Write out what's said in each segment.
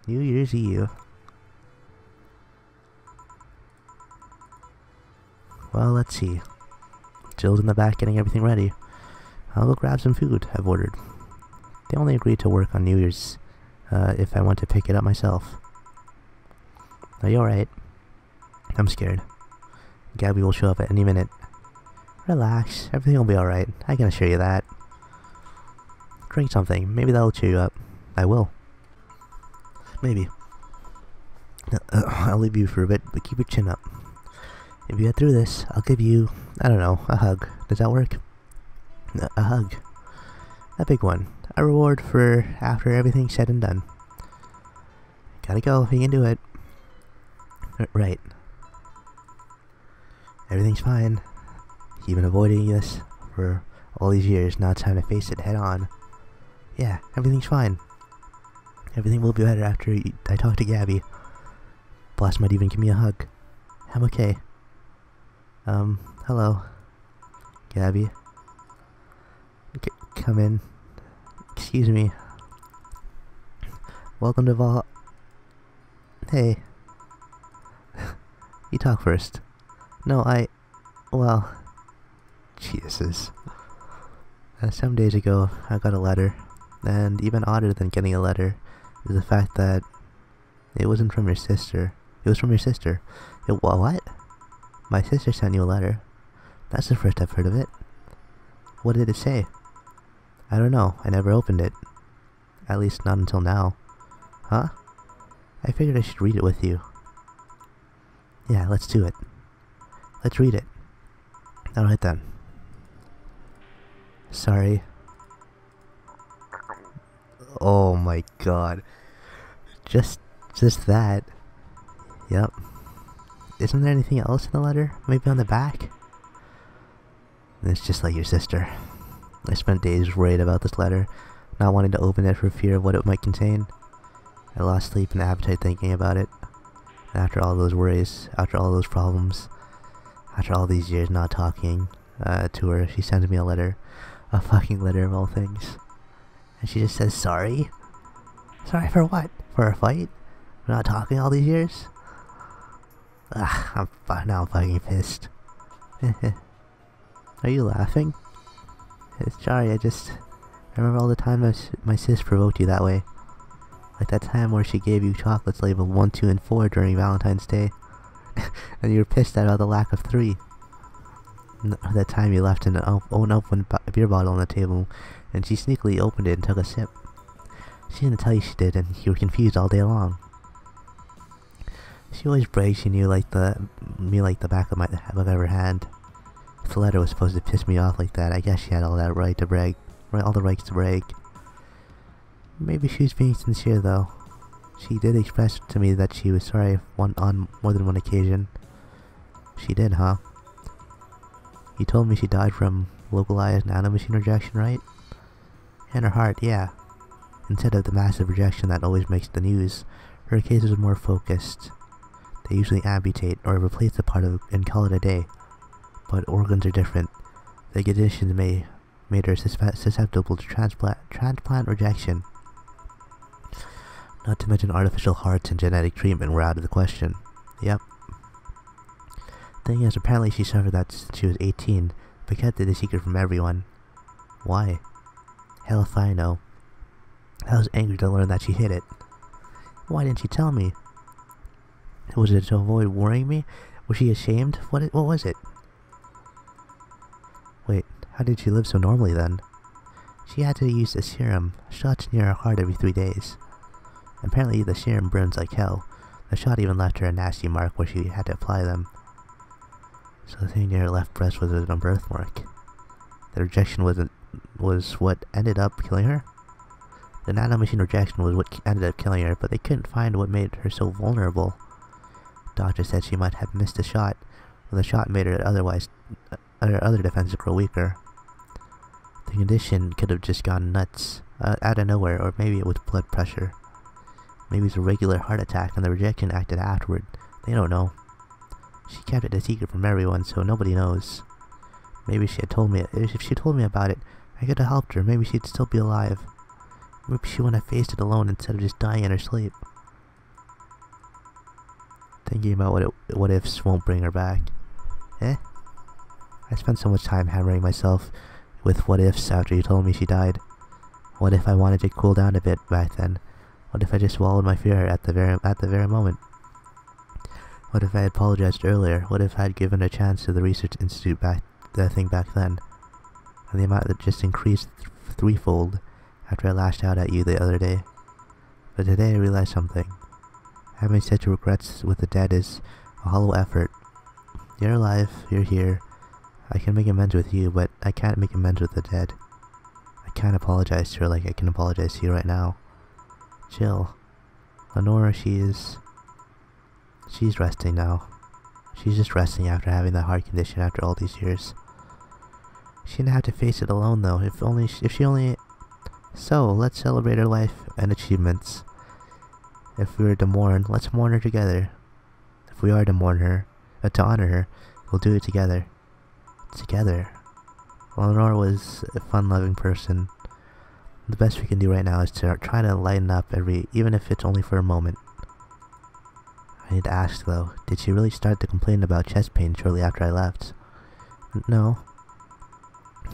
New Year's Eve. Well, let's see. Jill's in the back getting everything ready. I'll go grab some food I've ordered. They only agreed to work on New Year's if I want to pick it up myself. Are you alright? I'm scared. Gabby will show up at any minute. Relax, everything will be alright. I can assure you that. Drink something, maybe that'll cheer you up. I will. Maybe. I'll leave you for a bit, but keep your chin up. If you get through this, I'll give you, I don't know, a hug. Does that work? A hug. A big one. A reward for after everything's said and done. Gotta go if you can do it. Right. Everything's fine. You've been avoiding this for all these years, now it's time to face it head on. Yeah, everything's fine. Everything will be better after I talk to Gabby. Boss might even give me a hug. I'm okay. Hello. Gabby. Come in. Excuse me. Welcome to Va... Hey. You talk first. No, well... Jesus. Some days ago, I got a letter. And even odder than getting a letter is the fact that it wasn't from your sister. It was from your sister. What? My sister sent you a letter. That's the first I've heard of it. What did it say? I don't know. I never opened it. At least not until now. Huh? I figured I should read it with you. Yeah, let's do it. Let's read it. Alright then. Sorry. Oh my god. Just that. Yep. Isn't there anything else in the letter? Maybe on the back? It's just like your sister. I spent days worried about this letter, not wanting to open it for fear of what it might contain. I lost sleep and appetite thinking about it. And after all those worries, after all those problems, after all these years not talking to her, she sends me a letter. A fucking letter of all things. And she just says, sorry? Sorry for what? For a fight? For not talking all these years? Now I'm fucking pissed. Are you laughing? Sorry, I remember all the time my sis provoked you that way. Like that time where she gave you chocolates labeled 1, 2, and 4 during Valentine's Day. And you were pissed about the lack of 3. That time you left an unopened beer bottle on the table, and she sneakily opened it and took a sip. She didn't tell you she did, and you were confused all day long. She always bragged she knew me like the back of her hand. If the letter was supposed to piss me off like that, I guess she had all that right to brag, all the rights to brag. Maybe she was being sincere though. She did express to me that she was sorry on more than one occasion. She did, huh? You told me she died from localized nanomachine rejection, right? In her heart, yeah. Instead of the massive rejection that always makes the news, her case was more focused. They usually amputate or replace the part of and call it a day. But organs are different. The condition made her susceptible to transplant rejection. Not to mention artificial hearts and genetic treatment were out of the question. Yep. Thing is, apparently she suffered that since she was 18, but kept it a secret from everyone. Why? Hell if I know. I was angry to learn that she hid it. Why didn't she tell me? Was it to avoid worrying me? Was she ashamed? What was it? Wait, how did she live so normally then? She had to use a serum, shots near her heart every 3 days. Apparently the serum burns like hell. The shot even left her a nasty mark where she had to apply them. So the thing near her left breast was a birthmark. The rejection was what ended up killing her? The nanomachine rejection was what ended up killing her, but they couldn't find what made her so vulnerable. Doctor said she might have missed a shot, or the shot made her other defenses grow weaker. The condition could have just gone nuts, out of nowhere, or maybe it was blood pressure. Maybe it's a regular heart attack and the rejection acted afterward. They don't know. She kept it a secret from everyone, so nobody knows. Maybe she had told me. If she told me about it, I could have helped her. Maybe she'd still be alive. Maybe she wouldn't have faced it alone instead of just dying in her sleep. Thinking about what ifs won't bring her back. Eh? I spent so much time hammering myself with what ifs after you told me she died. What if I wanted to cool down a bit back then? What if I just swallowed my fear at the very moment? What if I had apologized earlier? What if I had given a chance to the research institute back then? And the amount that just increased threefold after I lashed out at you the other day. But today I realized something. Having such regrets with the dead is a hollow effort. You're alive, you're here. I can make amends with you, but I can't make amends with the dead. I can't apologize to her like I can apologize to you right now. Jill. Lenora, she's resting now. She's just resting after having that heart condition after all these years. She didn't have to face it alone though, if she only... So, let's celebrate her life and achievements. If we were to mourn, let's mourn her together. If we are to mourn her, to honor her, we'll do it together. Together. Lenore was a fun-loving person. The best we can do right now is to try to lighten up even if it's only for a moment. I need to ask though, did she really start to complain about chest pain shortly after I left? No.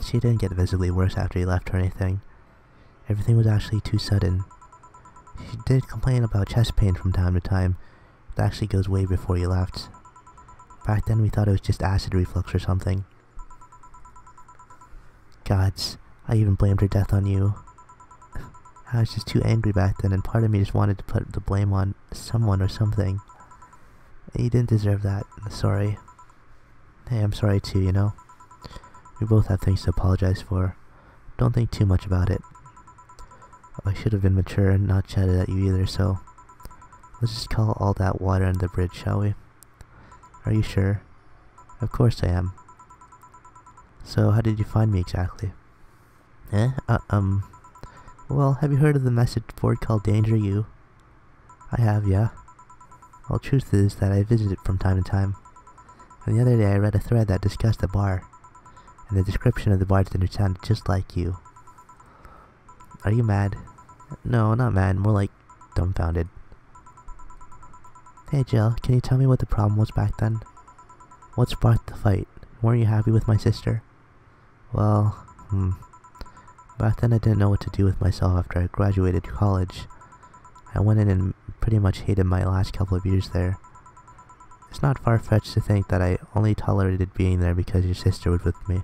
She didn't get visibly worse after you left or anything. Everything was actually too sudden. She did complain about chest pain from time to time. It actually goes way before you left. Back then we thought it was just acid reflux or something. Gods, I even blamed her death on you. I was just too angry back then, and part of me just wanted to put the blame on someone or something. You didn't deserve that. Sorry. Hey, I'm sorry too, you know? We both have things to apologize for. Don't think too much about it. I should have been mature and not chatted at you either, so... Let's just call all that water under the bridge, shall we? Are you sure? Of course I am. So, how did you find me exactly? Well, have you heard of the message board called Danger U? I have, yeah. Well, truth is that I visit it from time to time. And the other day I read a thread that discussed a bar. And the description of the bartender sounded just like you. Are you mad? No, not mad, more like dumbfounded. Hey Jill, can you tell me what the problem was back then? What sparked the fight? Weren't you happy with my sister? Well, back then I didn't know what to do with myself after I graduated college. I went in and pretty much hated my last couple of years there. It's not far-fetched to think that I only tolerated being there because your sister was with me.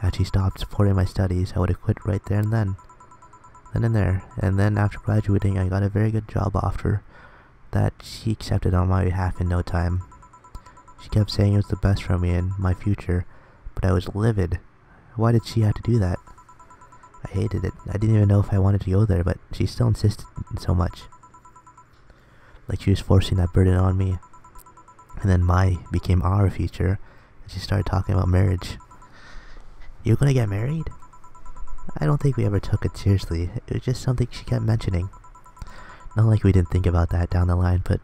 Had she stopped supporting my studies, I would have quit right there and then. And then after graduating, I got a very good job offer that she accepted on my behalf in no time. She kept saying it was the best for me and my future, but I was livid. Why did she have to do that? I hated it. I didn't even know if I wanted to go there, but she still insisted so much. Like she was forcing that burden on me. And then my became our future, and she started talking about marriage. You're gonna get married? I don't think we ever took it seriously. It was just something she kept mentioning. Not like we didn't think about that down the line, but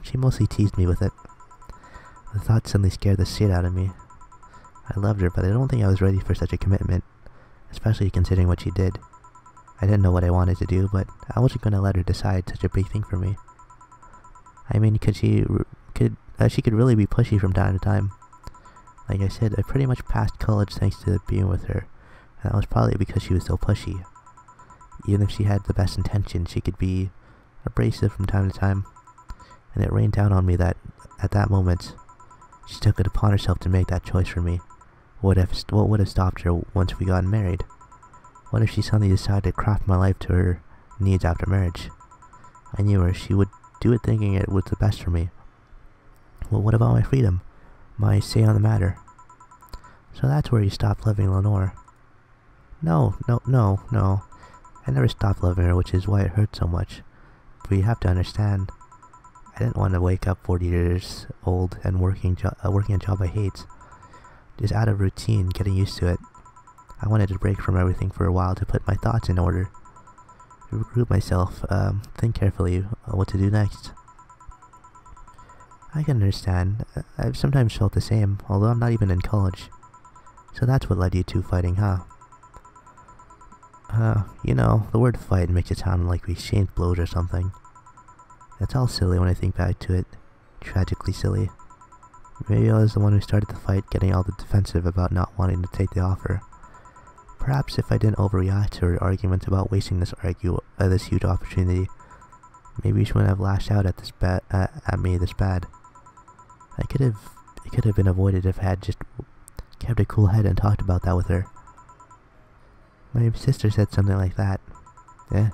she mostly teased me with it. The thought suddenly scared the shit out of me. I loved her, but I don't think I was ready for such a commitment, especially considering what she did. I didn't know what I wanted to do, but I wasn't going to let her decide such a big thing for me. I mean, she could really be pushy from time to time. Like I said, I pretty much passed college thanks to being with her, and that was probably because she was so pushy. Even if she had the best intentions, she could be abrasive from time to time, and it rained down on me that, at that moment, she took it upon herself to make that choice for me. What would have stopped her once we got married? What if she suddenly decided to craft my life to her needs after marriage? I knew her. She would do it thinking it was the best for me. Well, what about my freedom? My say on the matter? So that's where you stopped loving Lenore. No. I never stopped loving her, which is why it hurt so much. But you have to understand, I didn't want to wake up 40 years old and working a job I hate. Just out of routine, getting used to it. I wanted to break from everything for a while to put my thoughts in order. Regroup myself, think carefully what to do next. I can understand. I've sometimes felt the same, although I'm not even in college. So that's what led you to fighting, huh? You know, the word fight makes it sound like we exchanged blows or something. That's all silly when I think back to it. tragically silly. Maybe I was the one who started the fight, getting all the defensive about not wanting to take the offer. Perhaps if I didn't overreact to her argument about wasting this huge opportunity, maybe she wouldn't have lashed out at me this bad. It could have been avoided if I had just kept a cool head and talked about that with her. My sister said something like that. Yeah.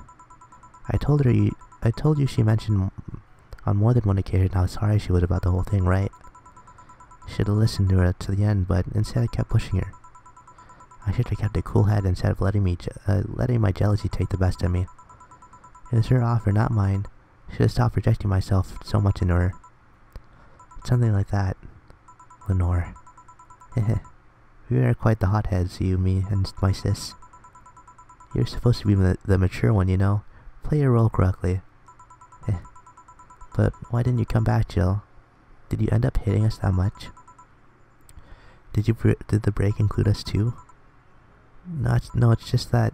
I told you she mentioned on more than one occasion how sorry she was about the whole thing, right? Should have listened to her to the end, but instead I kept pushing her. I should have kept a cool head instead of letting my jealousy take the best of me. It was her offer, not mine. I should have stopped projecting myself so much into her. Something like that. Lenore. We are quite the hotheads, you, me, and my sis. You're supposed to be the mature one, you know. Play your role correctly. But why didn't you come back, Jill? Did you end up hating us that much? Did the break include us too? No, it's just that...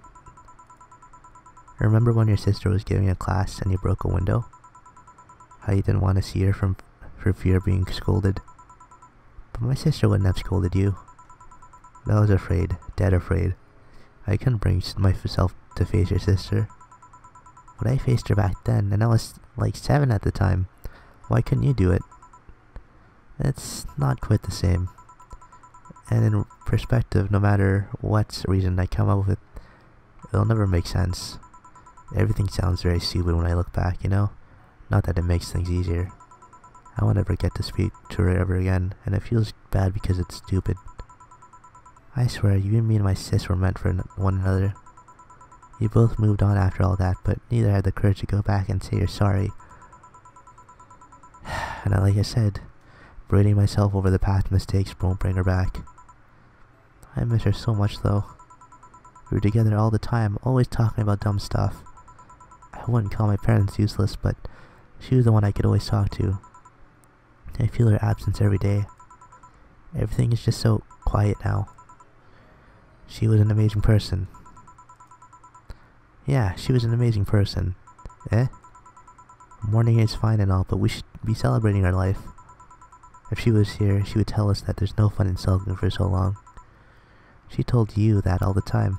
Remember when your sister was giving a class and you broke a window? How you didn't want to see her for fear of being scolded? But my sister wouldn't have scolded you. But I was afraid, dead afraid. I couldn't bring myself to face your sister. But I faced her back then, and I was like 7 at the time. Why couldn't you do it? It's not quite the same. And in perspective, no matter what reason I come up with, it'll never make sense. Everything sounds very stupid when I look back, you know? Not that it makes things easier. I won't ever get to speak to her ever again, and it feels bad because it's stupid. I swear, you and me and my sis were meant for one another. You both moved on after all that, but neither had the courage to go back and say you're sorry. And like I said, berating myself over the past mistakes won't bring her back. I miss her so much though. We were together all the time, always talking about dumb stuff. I wouldn't call my parents useless, but she was the one I could always talk to. I feel her absence every day. Everything is just so quiet now. She was an amazing person. Yeah, she was an amazing person. Mourning is fine and all, but we should be celebrating her life. If she was here, she would tell us that there's no fun in sulking for so long. She told you that all the time.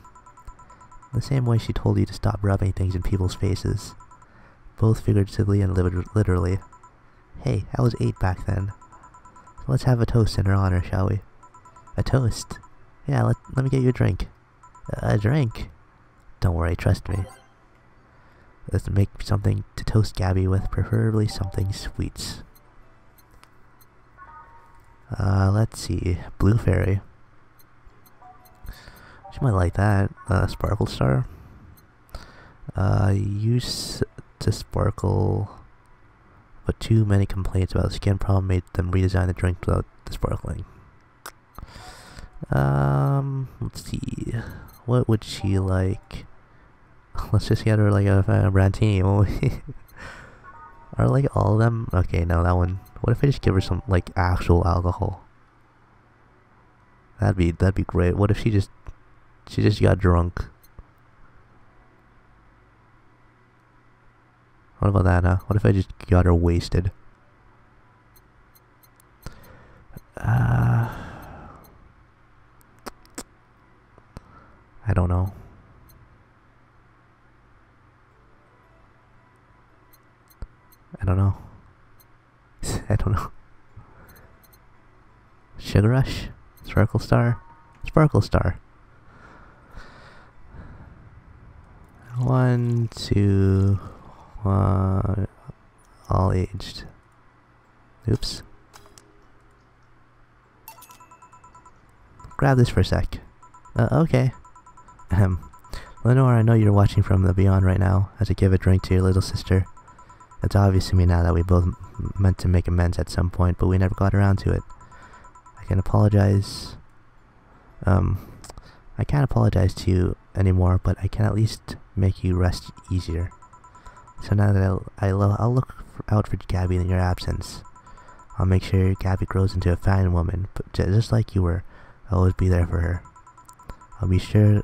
The same way she told you to stop rubbing things in people's faces. Both figuratively and literally. Hey, I was 8 back then. So let's have a toast in her honor, shall we? A toast? Yeah, let me get you a drink. A drink? Don't worry, trust me. Let's make something to toast Gabby with, preferably something sweet. Let's see. Blue Fairy. She might like that. Sparkle Star. Used to sparkle, but too many complaints about skin problem made them redesign the drink without the sparkling. Let's see. What would she like? Let's just get her like a Brantini. Are like all of them? Okay, no, that one. What if I just give her some like actual alcohol? That'd be great. What if she just got drunk? What about that, huh? What if I just got her wasted? I don't know. I don't know. Sugar Rush? Sparkle Star? Sparkle Star. 1, 2, 1, all aged. Oops. Grab this for a sec. Okay. Lenore, I know you're watching from the beyond right now as I give a drink to your little sister. It's obvious to me now that we both meant to make amends at some point, but we never got around to it. I can apologize. I can't apologize to you anymore, but I can at least make you rest easier. So now that I'll look out for Gabby in your absence. I'll make sure Gabby grows into a fine woman, but just like you were. I'll always be there for her. I'll be sure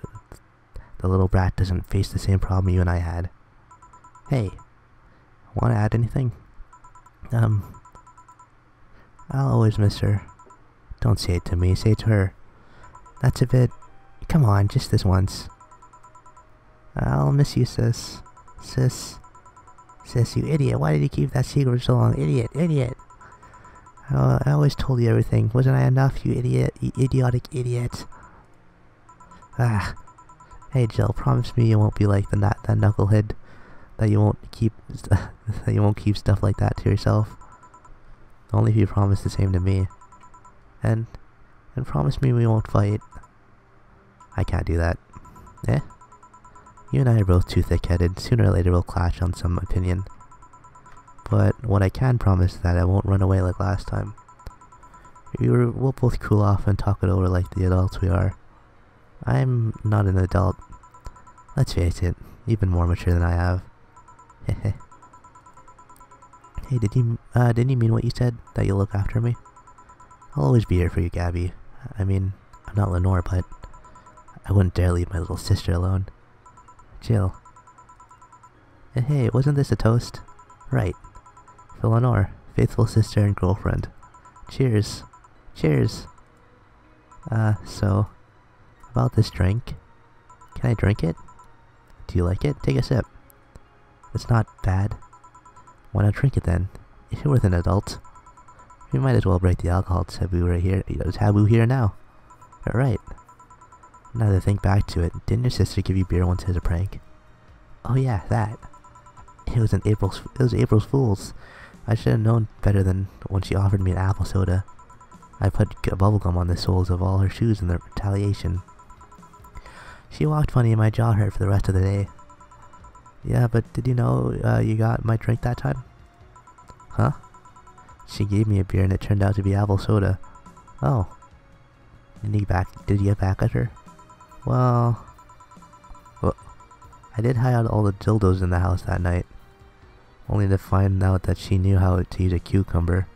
the little brat doesn't face the same problem you and I had. Hey, want to add anything? I'll always miss her. Don't say it to me, say it to her. That's a bit... Come on, just this once. I'll miss you, sis. Sis. Sis, you idiot. Why did you keep that secret for so long? Idiot, idiot. Oh, I always told you everything. Wasn't I enough, you idiot? You idiotic idiot. Ah. Hey, Jill, promise me you won't be like that knucklehead. That you won't keep... that you won't keep stuff like that to yourself. Only if you promise the same to me. And promise me we won't fight. I can't do that. Eh? You and I are both too thick-headed. Sooner or later we'll clash on some opinion. But what I can promise is that I won't run away like last time. We'll both cool off and talk it over like the adults we are. I'm not an adult. Let's face it, you've been more mature than I have. Hehe. Hey, didn't you mean what you said? That you'll look after me? I'll always be here for you, Gabby. I mean, I'm not Lenore, but I wouldn't dare leave my little sister alone. Jill. And hey, wasn't this a toast? Right. For Lenore, faithful sister and girlfriend. Cheers. Cheers. So, about this drink. Can I drink it? Do you like it? Take a sip. It's not bad. Why not drink it then? If you're with an adult, we might as well break the alcohol taboo right here. Taboo here now. Alright. Now that I think back to it, didn't your sister give you beer once as a prank? Oh yeah, that. It was April's Fool's. I should have known better than when she offered me an apple soda. I put bubblegum on the soles of all her shoes in the retaliation. She walked funny and my jaw hurt for the rest of the day. Yeah, but did you know you got my drink that time? Huh? She gave me a beer and it turned out to be apple soda. Oh. Did you get back at her? Well, I did hide out all the dildos in the house that night, only to find out that she knew how to use a cucumber.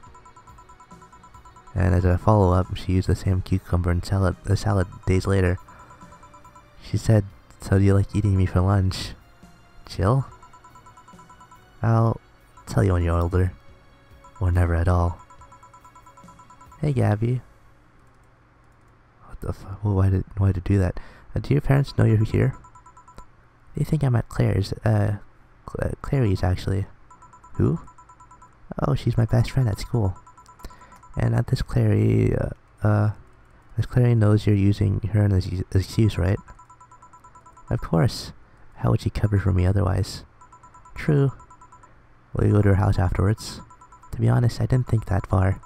And as a follow-up, she used the same cucumber in the salad days later. She said, "So do you like eating me for lunch?" Jill? I'll tell you when you're older. Or never at all. Hey, Gabby. What the fuck? Well, why did you do that? Do your parents know you're here? They think I'm at Claire's. Clary's actually. Who? Oh, she's my best friend at school. And at this Clary knows you're using her as an excuse, right? Of course. How would she cover for me otherwise? True. Will you go to her house afterwards? To be honest, I didn't think that far.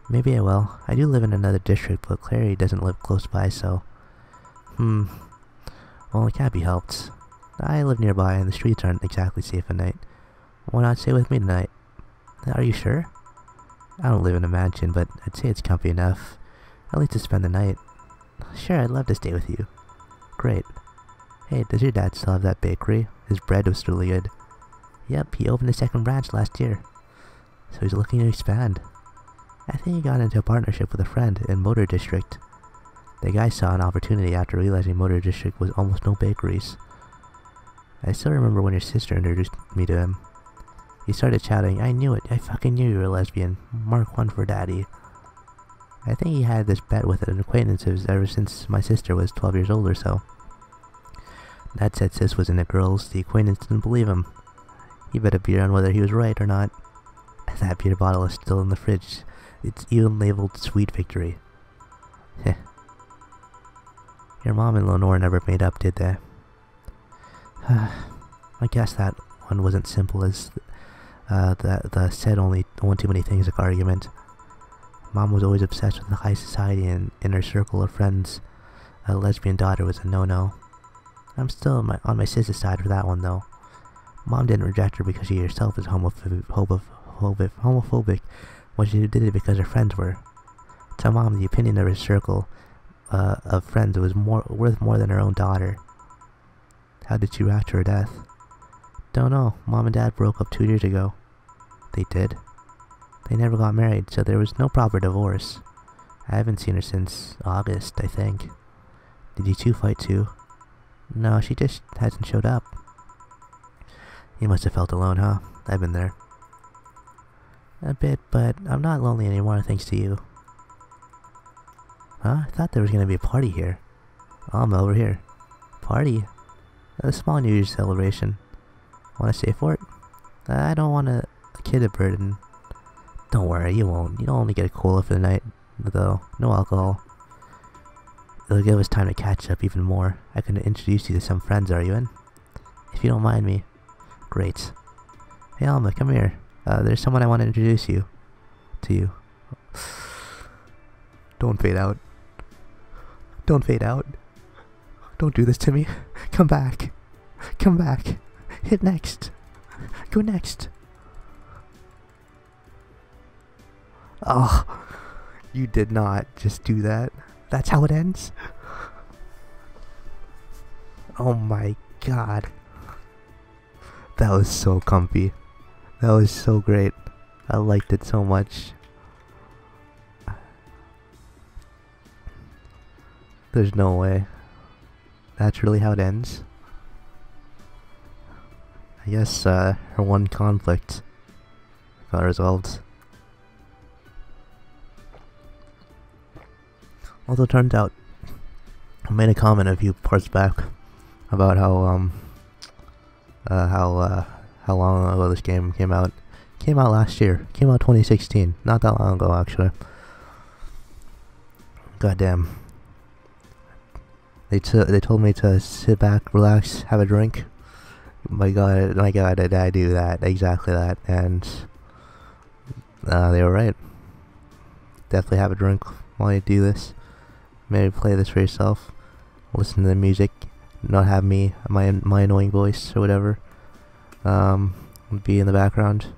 Maybe I will. I do live in another district, but Clary doesn't live close by, so... Well, it can't be helped. I live nearby, and the streets aren't exactly safe at night. Why not stay with me tonight? Are you sure? I don't live in a mansion, but I'd say it's comfy enough. At least to spend the night. Sure, I'd love to stay with you. Great. Hey, does your dad still have that bakery? His bread was really good. Yep, he opened a second branch last year. So he's looking to expand. I think he got into a partnership with a friend in Motor District. The guy saw an opportunity after realizing Motor District was almost no bakeries. I still remember when your sister introduced me to him. He started shouting, "I knew it, I fucking knew you were a lesbian. Mark 1 for daddy." I think he had this bet with an acquaintance ever since my sister was 12 years old or so. Dad said sis was into girls. The acquaintance didn't believe him. He bet a beer on whether he was right or not. That beer bottle is still in the fridge. It's even labeled Sweet Victory. Heh. Your mom and Lenore never made up, did they? I guess that one wasn't simple as the said only one too many things like argument. Mom was always obsessed with the high society, and in her circle of friends, a lesbian daughter was a no-no. I'm still on my sister's side for that one, though. Mom didn't reject her because she herself is homophobic, but she did it because her friends were. To Mom, the opinion of her circle of friends was worth more than her own daughter. How did she react to her death? Don't know. Mom and Dad broke up 2 years ago. They did? They never got married, so there was no proper divorce. I haven't seen her since August, I think. Did you two fight too? No, she just hasn't showed up. You must have felt alone, huh? I've been there. A bit, but I'm not lonely anymore thanks to you. Huh? I thought there was gonna be a party here. Oh, I'm over here. Party? A small New Year's celebration. Wanna stay for it? I don't want a kid a burden. Don't worry, you won't. You'll only get a cola for the night, though. No alcohol. It'll give us time to catch up even more. I can introduce you to some friends, are you in? If you don't mind me. Great. Hey Alma, come here. There's someone I want to introduce you to you. Don't fade out. Don't fade out. Don't do this to me. Come back. Come back. Hit next. Go next. Oh, you did not just do that. That's how it ends? Oh my god. That was so comfy. That was so great. I liked it so much. There's no way. That's really how it ends? I guess, her one conflict got resolved. Although it turns out, I made a comment a few parts back about how long ago this game came out. Came out last year. Came out 2016. Not that long ago, actually. Goddamn. They told me to sit back, relax, have a drink. My god, did I do that? Exactly that. And they were right. Definitely have a drink while you do this. Maybe play this for yourself. Listen to the music. Not have me, my annoying voice or whatever, be in the background,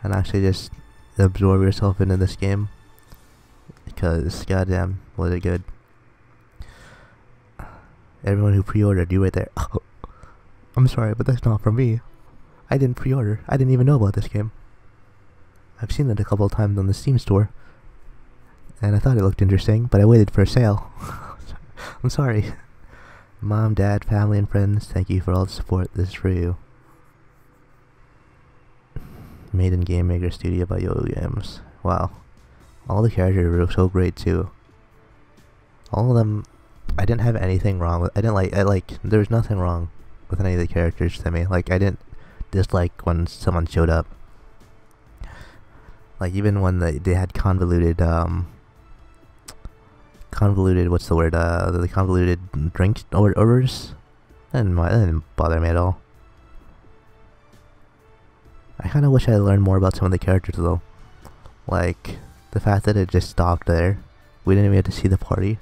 and actually just absorb yourself into this game, because goddamn was it good. Everyone who pre-ordered, you right there. Oh, I'm sorry, but that's not for me. I didn't pre-order. I didn't even know about this game. I've seen it a couple of times on the Steam store, and I thought it looked interesting, but I waited for a sale. I'm sorry. Mom, Dad, family, and friends, thank you for all the support. This is for you. Made in Game Maker Studio by Yo Games. Wow. All the characters were so great too. All of them, I didn't have anything wrong with. There was nothing wrong with any of the characters to me. Like, I didn't dislike when someone showed up. Like, even when they had convoluted, what's the word, the convoluted drink orders, that didn't bother me at all. I kinda wish I learned more about some of the characters though. Like, the fact that it just stopped there. We didn't even get to see the party.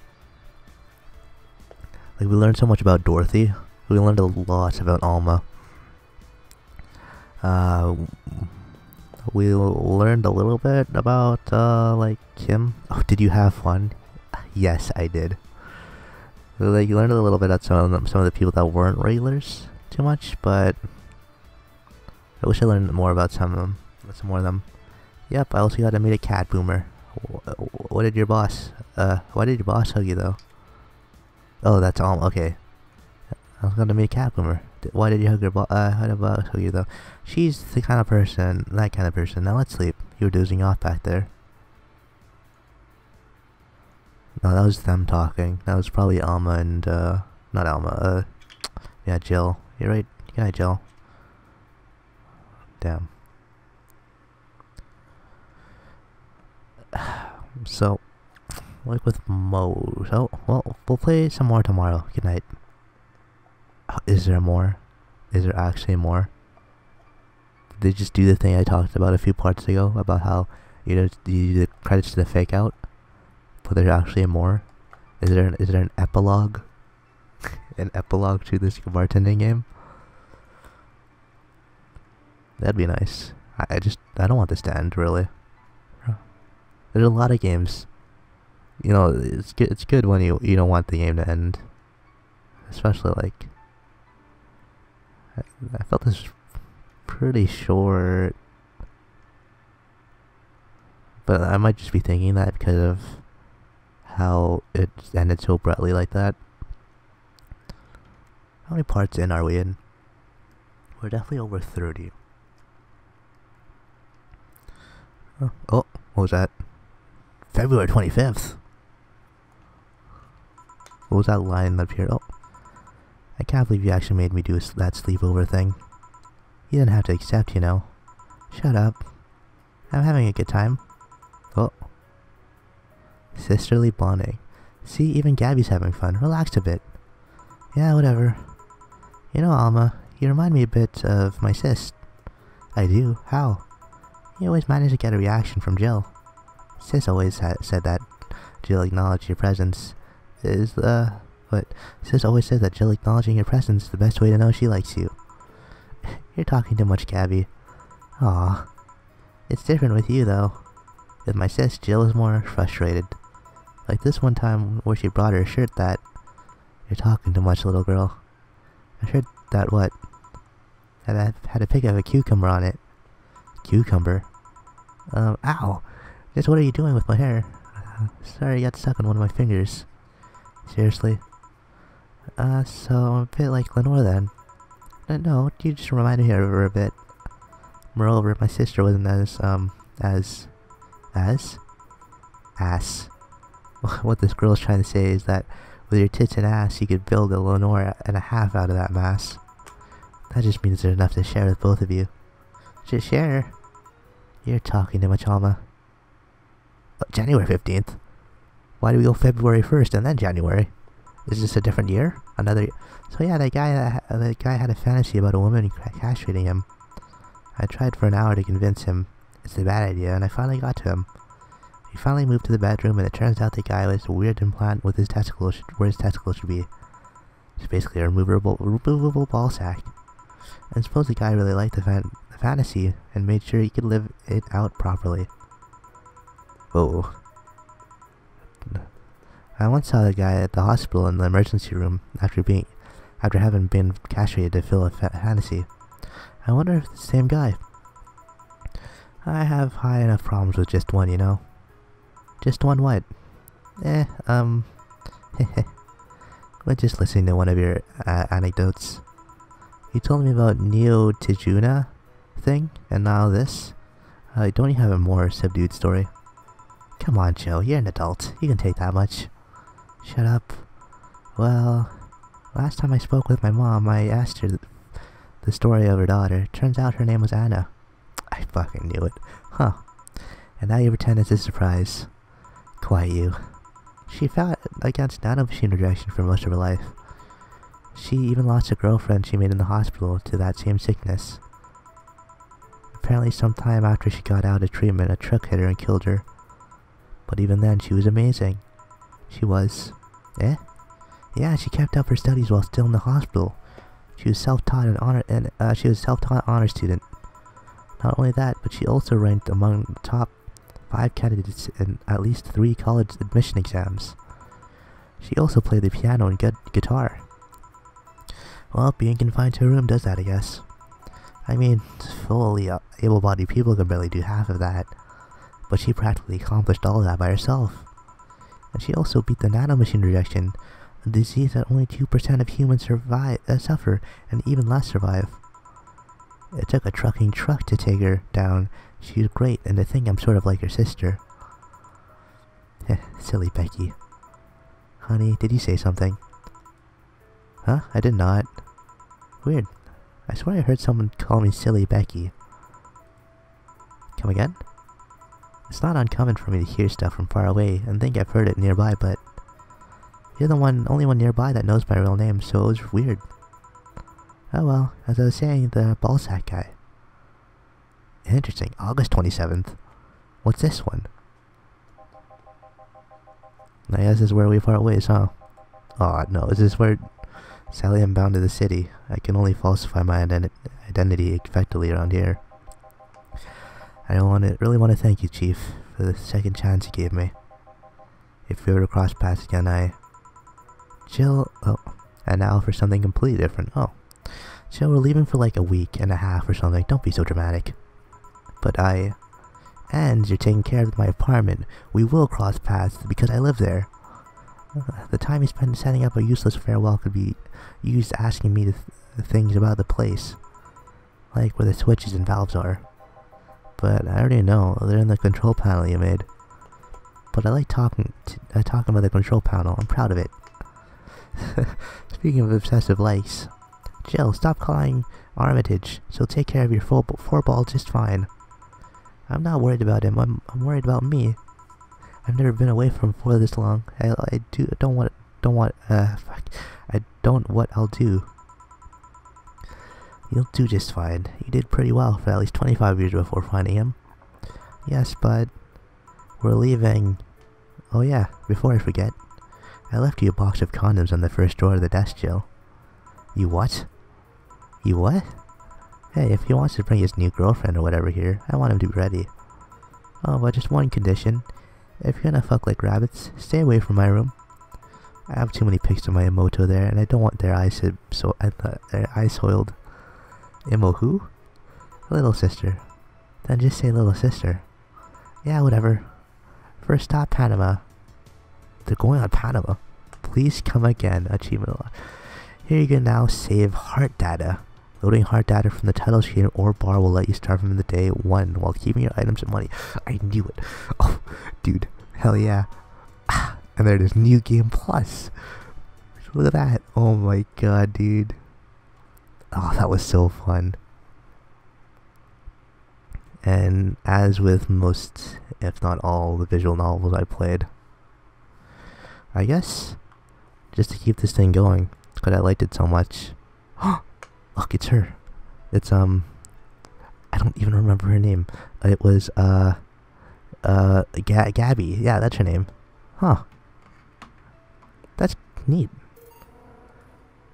Like, we learned so much about Dorothy. We learned a lot about Alma. We learned a little bit about, like, Kim. Oh, did you have fun? Yes, I did. Like, you learned a little bit about some of the people that weren't regulars too much, but I wish I learned more about some more of them. Yep, I also got to meet a cat boomer. What did your boss? Why did your boss hug you though? Oh, that's all. Okay, I was gonna meet a cat boomer. Why did you hug your boss? How did boss hug you though? She's the kind of person, that kind of person. Now let's sleep. You were dozing off back there. No, that was them talking. That was probably Alma and, not Alma, yeah, Jill. You're right. Good night, Jill. Damn. So, like with Mo, so, well, we'll play some more tomorrow. Good night. Is there more? Is there actually more? Did they just do the thing I talked about a few parts ago, about how, you do the credits to the fake out? But there's actually more? Is there an epilogue? An epilogue to this bartending game? That'd be nice. I don't want this to end, really. There's a lot of games. You know, it's good when you don't want the game to end. Especially, like, I felt this was pretty short. But I might just be thinking that because of how it ended so abruptly like that. How many parts in are we in? We're definitely over 30. Oh, what was that? February 25th? What was that line up here? Oh, I can't believe you actually made me do that sleepover thing. You didn't have to accept, you know. Shut up. I'm having a good time. Oh. Sisterly bonding. See, even Gabby's having fun. Relax a bit. Yeah, whatever. You know, Alma, you remind me a bit of my sis. I do? How? You always manage to get a reaction from Jill. Sis always said that Jill acknowledged your presence is what? Sis always said that Jill acknowledging your presence is the best way to know she likes you. You're talking too much, Gabby. Aw. It's different with you, though. With my sis, Jill is more frustrated. Like this one time where she brought her a shirt that... You're talking too much, little girl. A shirt that what? That had a pic of a cucumber on it. Cucumber? Ow! Just what are you doing with my hair? Sorry, I got stuck on one of my fingers. Seriously? So I'm a bit like Lenore then. No, you just reminded me of her a bit. Moreover, my sister wasn't as... Ass. What this girl's trying to say is that with your tits and ass, you could build a Lenore and a half out of that mass. That just means there's enough to share with both of you. Just share? You're talking too much, Alma. January 15th? Why do we go February 1st and then January? Is this a different year? Another... So yeah, that guy had a fantasy about a woman castrating him. I tried for an hour to convince him it's a bad idea, and I finally got to him. We finally moved to the bedroom, and it turns out the guy has a weird implant with his testicles, where his testicles should be. It's basically a removable ball sack. And suppose the guy really liked the fantasy, and made sure he could live it out properly. Whoa. I once saw the guy at the hospital in the emergency room after having been castrated to fill a fantasy. I wonder if it's the same guy. I have high enough problems with just one, you know. Just one what? We're just listening to one of your anecdotes. You told me about Neo Tijuna thing, and now this. Don't you have a more subdued story? Come on, Joe, you're an adult. You can take that much. Shut up. Well, last time I spoke with my mom, I asked her the story of her daughter. Turns out her name was Anna. I fucking knew it. Huh. And now you pretend it's a surprise. Quiet you. She fought against nanomachine rejection for most of her life. She even lost a girlfriend she made in the hospital to that same sickness. Apparently sometime after she got out of treatment, a truck hit her and killed her. But even then, she was amazing. She was. Yeah, she kept up her studies while still in the hospital. She was self-taught she was a self-taught honor student. Not only that, but she also ranked among the top 5 candidates in at least 3 college admission exams. She also played the piano and guitar. Well, being confined to a room does that, I guess. I mean, fully able-bodied people can barely do half of that. But she practically accomplished all of that by herself. And she also beat the nanomachine rejection, a disease that only 2% of humans suffer, and even less survive. It took a trucking truck to take her down. She was great, and to think I'm sort of like her sister. Silly Becky. Honey, did you say something? Huh? I did not. Weird. I swear I heard someone call me Silly Becky. Come again? It's not uncommon for me to hear stuff from far away and think I've heard it nearby, but you're the only one nearby that knows my real name, so it was weird. Oh well, as I was saying, the ballsack guy. Interesting. August 27th. What's this one? I guess this is where we part ways, huh? Oh no, is this where... Sally, I'm bound to the city. I can only falsify my identity effectively around here. I really want to thank you, Chief, for the second chance you gave me. If we were to cross paths again, Jill... Oh, and now for something completely different. Oh. Jill, we're leaving for like a week and a half or something. Don't be so dramatic. But And you're taking care of my apartment. We will cross paths because I live there. The time you spent setting up a useless farewell could be used asking me things about the place. Like where the switches and valves are. But I already know they're in the control panel you made. But I like talking about the control panel. I'm proud of it. Speaking of obsessive likes, Jill, stop calling Armitage. She'll take care of your four ball just fine. I'm not worried about him. I'm worried about me. I've never been away from him for this long. I don't what I'll do. You'll do just fine. You did pretty well for at least 25 years before finding him. Yes, but we're leaving. Oh yeah, before I forget, I left you a box of condoms on the first drawer of the desk, Jill. You what? You what? Hey, if he wants to bring his new girlfriend or whatever here, I want him to be ready. Oh, but just one condition. If you're gonna fuck like rabbits, stay away from my room. I have too many pics of my Emoto there, and I don't want their eyes soiled. Imo who? Little sister. Then just say little sister. Yeah, whatever. First stop, Panama. They're going on Panama. Please come again. Achievement unlocked. Here you can now save heart data. Loading heart data from the title screen or bar will let you start from the day 1 while keeping your items and money. I knew it. Oh, dude. Hell yeah. And there it is. New Game Plus. Look at that. Oh my god, dude. Oh, that was so fun. And as with most, if not all, the visual novels I played, I guess just to keep this thing going, because I liked it so much. Look, it's her. It's I don't even remember her name. It was Gabby. Yeah, that's her name. Huh. That's neat.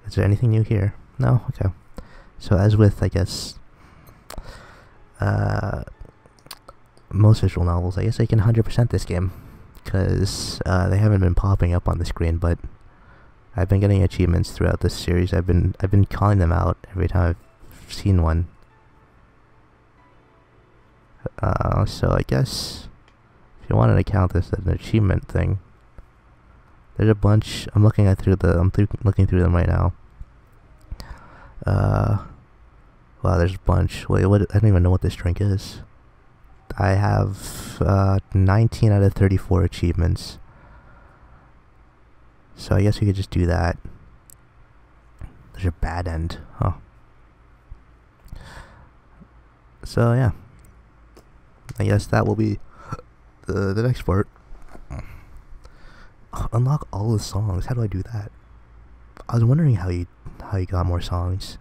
Is there anything new here? No? Okay. So as with, I guess, most visual novels, I guess I can 100% this game, because they haven't been popping up on the screen, but I've been getting achievements throughout this series. I've been calling them out every time I've seen one. So I guess if you wanted to count this as an achievement thing, there's a bunch. I'm looking through them right now. Wow, there's a bunch. Wait, what? I don't even know what this drink is. I have 19 out of 34 achievements. So I guess we could just do that. There's a bad end, huh? So yeah, I guess that will be the next part. Unlock all the songs. How do I do that? I was wondering how you got more songs.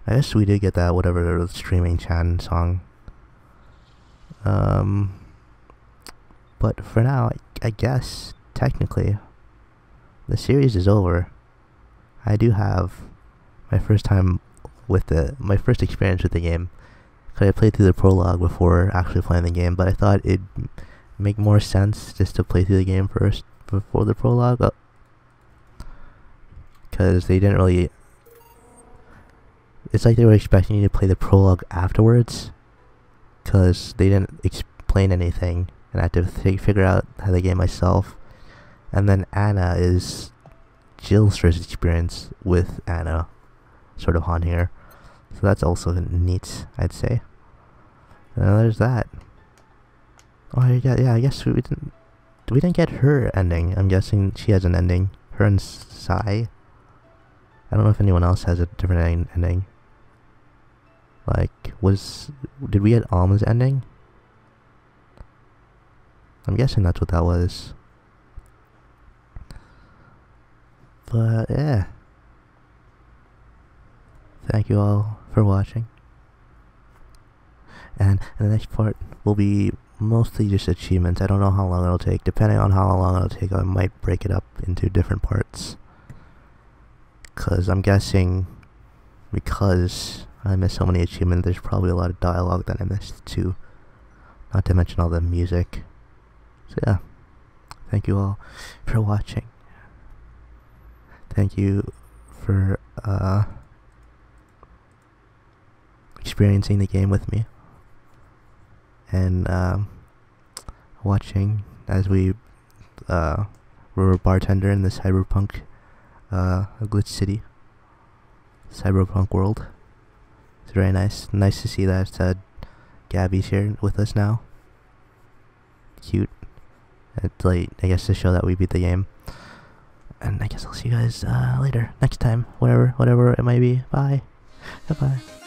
I guess we did get that whatever streaming Chan song. But for now, I guess technically the series is over. I do have my first time with my first experience with the game, because I played through the prologue before actually playing the game, but I thought it'd make more sense just to play through the game first before the prologue, because they didn't really. It's like they were expecting you to play the prologue afterwards, because they didn't explain anything, and I had to figure out how the game myself. And then Anna is Jill's first experience with Anna, sort of on here, so that's also neat, I'd say. There's that. Oh yeah, I guess we didn't get her ending. I'm guessing she has an ending. Her and Sai. I don't know if anyone else has a different ending. Like, did we get Alma's ending? I'm guessing that's what that was. But yeah, thank you all for watching, and the next part will be mostly just achievements. I don't know how long it'll take. Depending on how long it'll take, I might break it up into different parts, because I'm guessing, because I missed so many achievements, there's probably a lot of dialogue that I missed too, not to mention all the music. So yeah, thank you all for watching. Thank you for experiencing the game with me, and watching as we were a bartender in the cyberpunk glitch city, cyberpunk world. It's very nice to see that Gabby's here with us now. Cute. It's like, I guess to show that we beat the game. And I guess I'll see you guys later, next time, whatever it might be. Bye. Bye-bye.